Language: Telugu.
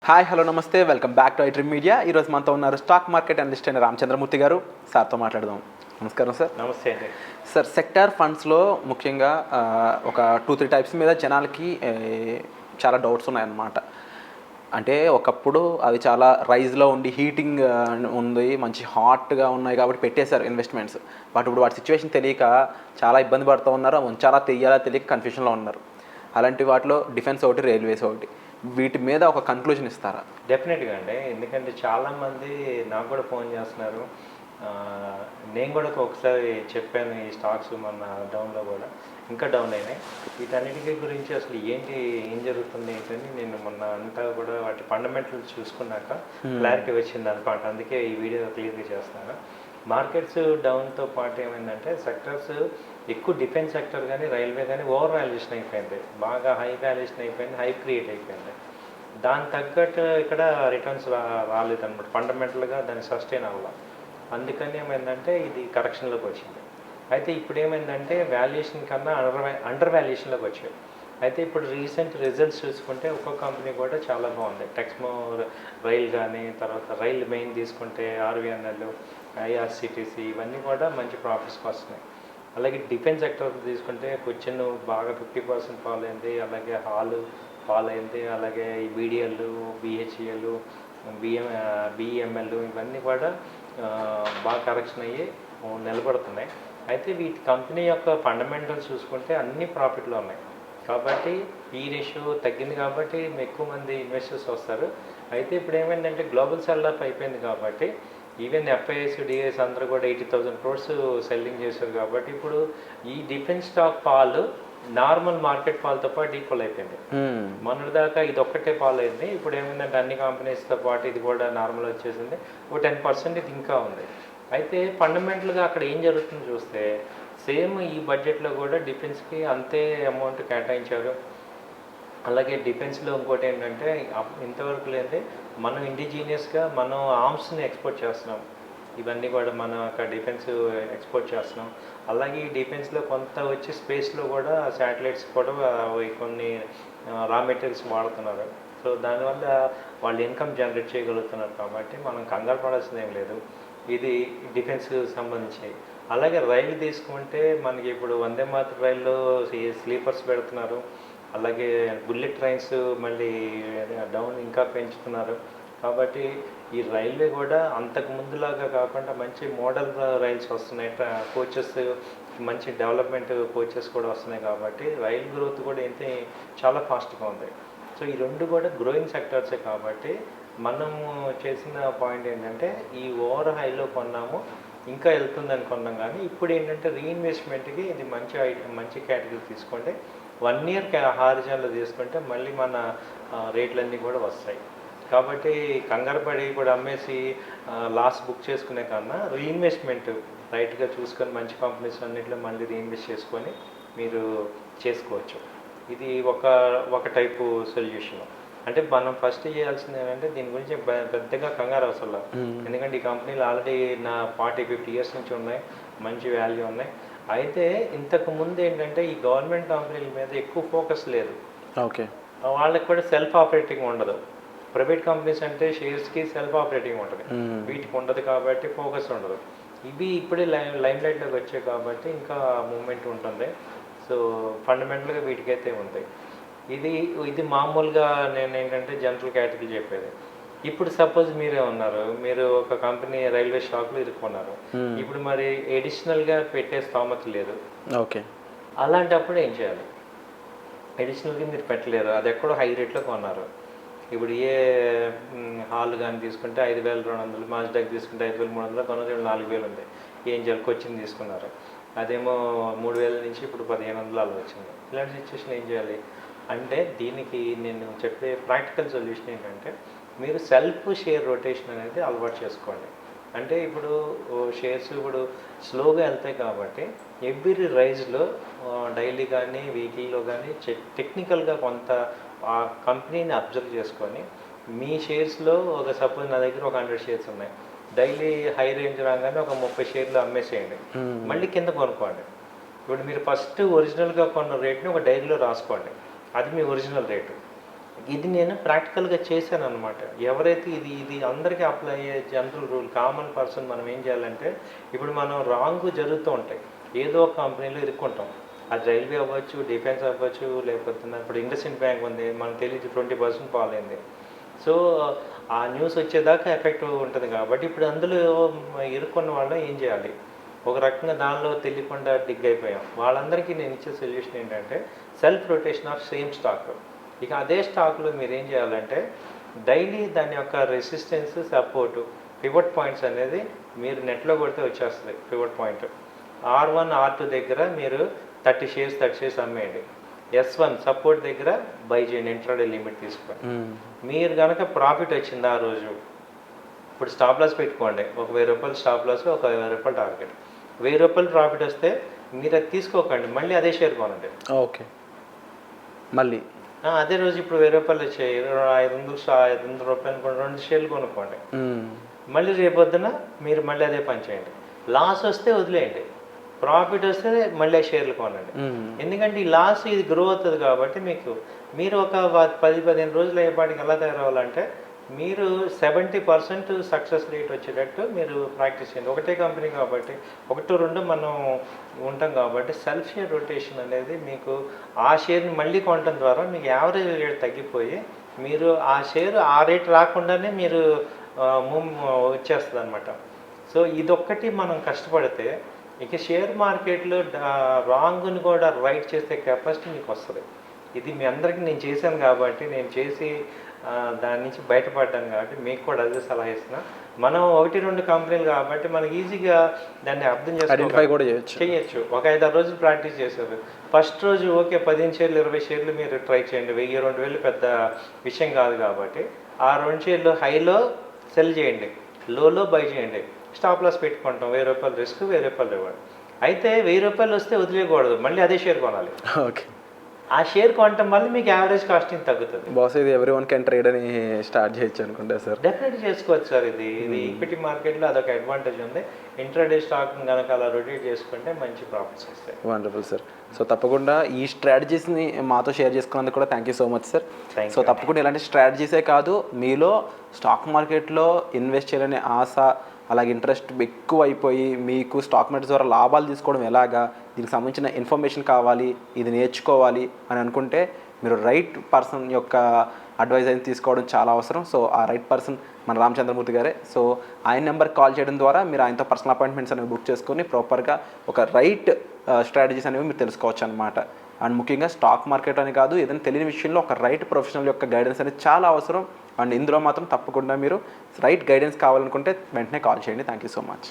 హాయ్ హలో నమస్తే welcome back to iDream media. ఈరోజు మనతో ఉన్నారు స్టాక్ మార్కెట్ అనలిస్ట్ అయిన రామచంద్రమూర్తి గారు. సార్తో మాట్లాడదాం. నమస్కారం సార్. నమస్తే అండి. సార్, సెక్టార్ ఫండ్స్లో ముఖ్యంగా ఒక 2-3 టైప్స్ మీద జనాలకి చాలా డౌట్స్ ఉన్నాయన్నమాట. అంటే ఒకప్పుడు అవి చాలా రైజ్లో ఉండి హీటింగ్ ఉంది, మంచి హాట్గా ఉన్నాయి కాబట్టి పెట్టేశారు ఇన్వెస్ట్మెంట్స్. బట్ ఇప్పుడు వాటి సిచ్యువేషన్ తెలియక చాలా ఇబ్బంది పడుతూ ఉన్నారు, ఉంచాలా తెయ్యాలా తెలియక కన్ఫ్యూషన్లో ఉన్నారు. అలాంటి వాటిలో డిఫెన్స్ ఒకటి, రైల్వేస్ ఒకటి, వీటి మీద ఒక కన్క్లూజన్ ఇస్తారా? డెఫినెట్గా అండి. ఎందుకంటే చాలామంది నాకు కూడా ఫోన్ చేస్తున్నారు. నేను కూడా ఒకసారి చెప్పాను, ఈ స్టాక్స్ మన డౌన్లో కూడా ఇంకా డౌన్ అయినాయి. వీటన్నిటి గురించి అసలు ఏం జరుగుతుంది ఏంటని నేను మొన్న అంతా కూడా వాటి ఫండమెంటల్స్ చూసుకున్నాక క్లారిటీ వచ్చింది అనమాట. అందుకే ఈ వీడియో క్లియర్గా చేస్తున్నాను. మార్కెట్స్ డౌన్తో పాటు ఏమైందంటే సెక్టర్స్ ఎక్కువ డిఫెన్స్ సెక్టర్ కానీ రైల్వే కానీ ఓవర్ వాల్యుయేషన్ అయిపోయింది, బాగా హై వాల్యుయేషన్ అయిపోయింది, హై క్రియేట్ అయిపోయింది. దాని తగ్గట్టు ఇక్కడ రిటర్న్స్ రాలేదన్నమాట. ఫండమెంటల్గా దాన్ని సస్టైన్ అవ్వాలి. అందుకని ఏమైందంటే ఇది కరెక్షన్లోకి వచ్చింది. అయితే ఇప్పుడు ఏమైందంటే వాల్యుయేషన్ కన్నా అండర్ వాల్యుయేషన్లోకి వచ్చాయి. అయితే ఇప్పుడు రీసెంట్ రిజల్ట్స్ చూసుకుంటే ఒక్కొక్క కంపెనీ కూడా చాలా బాగుంది. టెక్స్మో రైల్ కానీ, తర్వాత రైల్ మెయిన్ తీసుకుంటే ఆర్వీఎన్ఎల్, ఐఆర్సిటీసీ ఇవన్నీ కూడా మంచి ప్రాఫిట్స్కి వస్తున్నాయి. అలాగే డిఫెన్స్ సెక్టర్ తీసుకుంటే క్వశ్చన్ బాగా 50% ఫాల్ అయింది. అలాగే ఫాల్ అయింది. అలాగే ఈ బీడిఎల్, బిహెచ్ఈఎల్, బిఈఎంఎల్ ఇవన్నీ కూడా బాగా కరెక్షన్ అయ్యి నిలబడుతున్నాయి. అయితే వీటి కంపెనీ యొక్క ఫండమెంటల్స్ చూసుకుంటే అన్ని ప్రాఫిట్లో ఉన్నాయి. కాబట్టి ఈ రేషియో తగ్గింది కాబట్టి ఎక్కువ మంది ఇన్వెస్టర్స్ వస్తారు. అయితే ఇప్పుడు ఏమైందంటే గ్లోబల్ సెల్ ఆఫ్ అయిపోయింది కాబట్టి ఈవెన్ ఎఫ్ఐఎస్, డిఐఎస్ అందరూ కూడా 80,000 crores సెల్లింగ్ చేశారు. కాబట్టి ఇప్పుడు ఈ defence stock fall normal market ఫాల్తో పాటు ఈక్వల్ అయిపోయింది. మొన్నటిదాకా ఇది ఒక్కటే ఫాల్ అయింది. ఇప్పుడు ఏమైందంటే అన్ని కంపెనీస్తో పాటు ఇది కూడా నార్మల్ వచ్చేసింది. ఒక 10% ఇది ఇంకా ఉంది. అయితే ఫండమెంటల్గా అక్కడ ఏం జరుగుతుందో చూస్తే సేమ్ ఈ బడ్జెట్లో కూడా డిఫెన్స్కి అంతే అమౌంట్ కేటాయించారు. అలాగే డిఫెన్స్లో ఇంకోటి ఏంటంటే ఇంతవరకు లేదే మనం ఇండిజీనియస్గా మనం ఆర్మ్స్ని ఎక్స్పోర్ట్ చేస్తున్నాం. ఇవన్నీ కూడా మనం అక్కడ డిఫెన్స్ ఎక్స్పోర్ట్ చేస్తున్నాం. అలాగే ఈ డిఫెన్స్లో కొంత వచ్చి స్పేస్లో కూడా శాటిలైట్స్ కూడా కొన్ని రా మెటీరియల్స్ వాడుతున్నారు. సో దానివల్ల వాళ్ళు ఇన్కమ్ జనరేట్ చేయగలుగుతున్నారు. కాబట్టి మనం కంగారు పడాల్సింది ఏం లేదు. ఇది డిఫెన్స్కి సంబంధించి. అలాగే రైలు తీసుకుంటే మనకి ఇప్పుడు వందే మాతర రైల్లో స్లీపర్స్ పెడుతున్నారు. అలాగే బుల్లెట్ ట్రైన్స్ మళ్ళీ డౌన్ ఇంకా పెంచుతున్నారు. కాబట్టి ఈ రైల్వే కూడా అంతకు ముందులాగా కాకుండా మంచి మోడల్ రైల్స్ వస్తున్నాయి. కోచెస్ మంచి డెవలప్మెంట్ కోచెస్ కూడా వస్తున్నాయి. కాబట్టి రైల్ గ్రోత్ కూడా చాలా ఫాస్ట్గా ఉంది. సో ఈ రెండు కూడా గ్రోయింగ్ సెక్టర్సే. కాబట్టి మనము చేసిన పాయింట్ ఏంటంటే ఈ ఓవర్ హైలో కొన్నాము, ఇంకా వెళ్తుందని కొన్నాం. కానీ ఇప్పుడు ఏంటంటే రీఇన్వెస్ట్మెంట్కి ఇది మంచి కేటగిరీ తీసుకుంటే 1 year హారిజన్లో తీసుకుంటే మళ్ళీ మన రేట్లన్నీ కూడా వస్తాయి. కాబట్టి కంగారు పడి కూడా అమ్మేసి లాస్ బుక్ చేసుకునే కన్నా రీఇన్వెస్ట్మెంట్ రైట్గా చూసుకొని మంచి కంపెనీస్ అన్నింటిలో మళ్ళీ రీఇన్వెస్ట్ చేసుకొని మీరు చేసుకోవచ్చు. ఇది ఒక టైపు సొల్యూషన్. అంటే మనం ఫస్ట్ చేయాల్సింది ఏంటంటే దీని గురించి పెద్దగా కంగారు అవసరం. ఎందుకంటే ఈ కంపెనీలు ఆల్రెడీ నా 40-50 years నుంచి ఉన్నాయి, మంచి వాల్యూ ఉన్నాయి. అయితే ఇంతకు ముందు ఏంటంటే ఈ గవర్నమెంట్ కంపెనీల మీద ఎక్కువ ఫోకస్ లేదు. ఓకే, వాళ్ళకి కూడా సెల్ఫ్ ఆపరేటింగ్ ఉండదు. ప్రైవేట్ కంపెనీస్ అంటే షేర్స్కి సెల్ఫ్ ఆపరేటింగ్ ఉంటుంది, వీటికి ఉండదు. కాబట్టి ఫోకస్ ఉండదు. ఇవి ఇప్పుడే లైమ్ లైట్లోకి వచ్చాయి కాబట్టి ఇంకా మూమెంట్ ఉంటుంది. సో ఫండమెంటల్గా వీటికైతే ఉంది. ఇది మామూలుగా నేను ఏంటంటే జనరల్ కేటగిరీ చెప్పేది. ఇప్పుడు సపోజ్ మీరే ఉన్నారు, మీరు ఒక కంపెనీ రైల్వే స్టాక్లో ఇరుక్కున్నారు. ఇప్పుడు మరి ఎడిషనల్గా పెట్టే స్తోమత లేదు. ఓకే, అలాంటప్పుడు ఏం చేయాలి? ఎడిషనల్గా మీరు పెట్టలేరు, అది ఎక్కడో హై రేట్లో కొన్నారు. ఇప్పుడు ఏ హాల్ కానీ తీసుకుంటే 5,200, మాస్డాక్ తీసుకుంటే 5,300, కొన్నది 4,000 ఉంది. ఏం చేయాలి? కొచ్చిన్ తీసుకున్నారు, అదేమో 3,000 నుంచి ఇప్పుడు 1,500 అలా వచ్చింది. ఇలాంటి సిచ్యువేషన్ ఏం చేయాలి అంటే దీనికి నేను చెప్పే ప్రాక్టికల్ సొల్యూషన్ ఏంటంటే మీరు సెల్ఫ్ షేర్ రొటేషన్ అనేది అలవాటు చేసుకోండి. అంటే ఇప్పుడు షేర్స్ ఇప్పుడు స్లోగా వెళ్తాయి కాబట్టి ఎవ్రీ రైజ్లో డైలీ కానీ వీక్లీలో కానీ టెక్నికల్గా కొంత ఆ కంపెనీని అబ్జర్వ్ చేసుకొని మీ షేర్స్లో సపోజ్ నా దగ్గర 100 షేర్స్ ఉన్నాయి, డైలీ హై రేంజ్ రాగానే 30 షేర్లు అమ్మేసేయండి, మళ్ళీ కింద కొనుక్కోండి. ఇప్పుడు మీరు ఫస్ట్ ఒరిజినల్గా కొన్న రేట్ని ఒక డైరీలో రాసుకోండి, అది మీ ఒరిజినల్ రేటు. ఇది నేను ప్రాక్టికల్గా చేశాను అనమాట. ఎవరైతే ఇది అందరికీ అప్లై అయ్యే జనరల్ రూల్, కామన్ పర్సన్ మనం ఏం చేయాలంటే, ఇప్పుడు మనం రాంగ్ జరుగుతూ ఉంటాయి, ఏదో ఒక కంపెనీలో ఇరుక్కుంటాం. అది రైల్వే అవ్వచ్చు, డిఫెన్స్ అవ్వచ్చు, లేకపోతే ఇప్పుడు ఇండస్ఇండ్ బ్యాంక్ ఉంది, మనకు తెలియదు 20% ఫాల్ అయింది. సో ఆ న్యూస్ వచ్చేదాకా ఎఫెక్ట్ ఉంటుంది కాబట్టి ఇప్పుడు అందులో ఇరుక్కున్న వాళ్ళు ఏం చేయాలి, ఒక రకంగా దానిలో తెలియకుండా డిగ్ అయిపోయాం. వాళ్ళందరికీ నేను ఇచ్చే సొల్యూషన్ ఏంటంటే self rotation of same stock. ఇక అదే స్టాక్లో మీరు ఏం చేయాలంటే డైలీ దాని యొక్క రెసిస్టెన్స్, సపోర్టు, పివట్ పాయింట్స్ అనేది మీరు నెట్లో కొడితే వచ్చేస్తుంది. పివట్ పాయింట్ R1 R2 దగ్గర మీరు 30 షేర్స్ అమ్మేయండి. S1 సపోర్ట్ దగ్గర బై చేయండి, ఇంట్రాడే లిమిట్ తీసుకొని. మీరు కనుక ప్రాఫిట్ వచ్చింది ఆ రోజు, ఇప్పుడు స్టాప్ లాస్ పెట్టుకోండి, ఒక 1000 రూపాయలు స్టాప్ లాస్, ఒక 1000 రూపాయలు టార్గెట్. 1000 రూపాయలు ప్రాఫిట్ వస్తే మీరు అది తీసుకోకండి, మళ్ళీ అదే షేర్ కొనండి. ఓకే, మళ్ళీ అదే రోజు ఇప్పుడు 1000 రూపాయలు వచ్చాయి, 500 రూపాయలు 2 షేర్లు కొనుక్కోండి. మళ్ళీ రేపొద్దున మీరు మళ్ళీ అదే పని చేయండి. లాస్ వస్తే వదిలేయండి, ప్రాఫిట్ వస్తే మళ్ళీ షేర్లు కొనండి. ఎందుకంటే ఈ లాస్ ఇది గ్రో అవుతుంది కాబట్టి మీరు ఒక 10-15 రోజులు అయ్యేపాటికి ఎలా తయారవ్వాలంటే మీరు 70% సక్సెస్ రేట్ వచ్చేటట్టు మీరు ప్రాక్టీస్ చేయండి. ఒకటే కంపెనీ కాబట్టి 1-2 మనం ఉంటాం కాబట్టి సెల్ఫ్ షేర్ రొటేషన్ అనేది మీకు ఆ షేర్ని మళ్ళీ కొనడం ద్వారా మీకు యావరేజ్ రేట్ తగ్గిపోయి మీరు ఆ షేర్ ఆ రేట్ రాకుండానే మీరు వచ్చేస్తుంది అనమాట. సో ఇదొక్కటి మనం కష్టపడితే ఇక షేర్ మార్కెట్లో రాంగ్ని కూడా రైట్ చేసే కెపాసిటీ మీకు వస్తుంది. ఇది మీ అందరికీ నేను చేశాను కాబట్టి, నేను చేసి దాని నుంచి బయటపడ్డాను కాబట్టి మీకు కూడా అదే సలహా ఇస్తున్నా. మనం 1-2 కంపెనీలు కాబట్టి మనకి ఈజీగా దాన్ని అర్థం చేయొచ్చు. ఒక 5-6 రోజులు ప్రాక్టీస్ చేశారు. ఫస్ట్ రోజు ఓకే 15 షేర్లు 20 షేర్లు మీరు ట్రై చేయండి, 1000-2000 పెద్ద విషయం కాదు కాబట్టి ఆ 2 షేర్లు హైలో సెల్ చేయండి, లోలో బై చేయండి. స్టాప్ లాస్ పెట్టుకుంటాం, 1000 రూపాయలు రిస్క్, 1000 రూపాయలు రివార్డ్. అయితే 1000 రూపాయలు వస్తే వదిలేయకూడదు, మళ్ళీ అదే షేర్ కొనాలి. ఓకే, ఆ షేర్ కొనటం వల్ల మీకు యావరేజ్ కాస్టింగ్ తగ్గుతుంది. బాస్ ఇది ఎవరీ వన్ కెన్ ట్రేడ్ అని స్టార్ట్ చేయొచ్చు అనుకుంటా సార్. డెఫినెట్గా చేసుకోవచ్చు సార్. ఇది ఈక్విటీ మార్కెట్లో అదొక అడ్వాంటేజ్ ఉంది. ఇంట్రాడే స్టాక్ కనుక అలా రొటేట్ చేసుకుంటే మంచి ప్రాఫిట్స్ వస్తాయి. Wonderful sir. సో తప్పకుండా ఈ స్ట్రాటజీస్ని మాతో షేర్ చేసుకున్నందుకు కూడా thank you so much sir. So తప్పకుండా ఇలాంటి స్ట్రాటజీసే కాదు, మీలో స్టాక్ మార్కెట్లో ఇన్వెస్ట్ చేయాలనే ఆశ, అలాగే ఇంట్రెస్ట్ ఎక్కువ అయిపోయి మీకు స్టాక్ మార్కెట్ ద్వారా లాభాలు తీసుకోవడం ఎలాగా, దీనికి సంబంధించిన ఇన్ఫర్మేషన్ కావాలి, ఇది నేర్చుకోవాలి అని అనుకుంటే మీరు రైట్ పర్సన్ యొక్క అడ్వైజ్ అనేది తీసుకోవడం చాలా అవసరం. సో ఆ రైట్ పర్సన్ మన రామచంద్రమూర్తి గారే. సో ఆయన నెంబర్కి కాల్ చేయడం ద్వారా మీరు ఆయనతో పర్సనల్ అపాయింట్మెంట్స్ అనేవి బుక్ చేసుకొని ప్రాపర్గా ఒక రైట్ స్ట్రాటజీస్ అనేవి మీరు తెలుసుకోవచ్చు అనమాట. అండ్ ముఖ్యంగా స్టాక్ మార్కెట్ అని కాదు, ఏదైనా తెలియని విషయంలో ఒక రైట్ ప్రొఫెషనల్ యొక్క గైడెన్స్ అనేది చాలా అవసరం. అండ్ ఇందులో మాత్రం తప్పకుండా మీరు రైట్ గైడెన్స్ కావాలనుకుంటే వెంటనే కాల్ చేయండి. Thank you so much.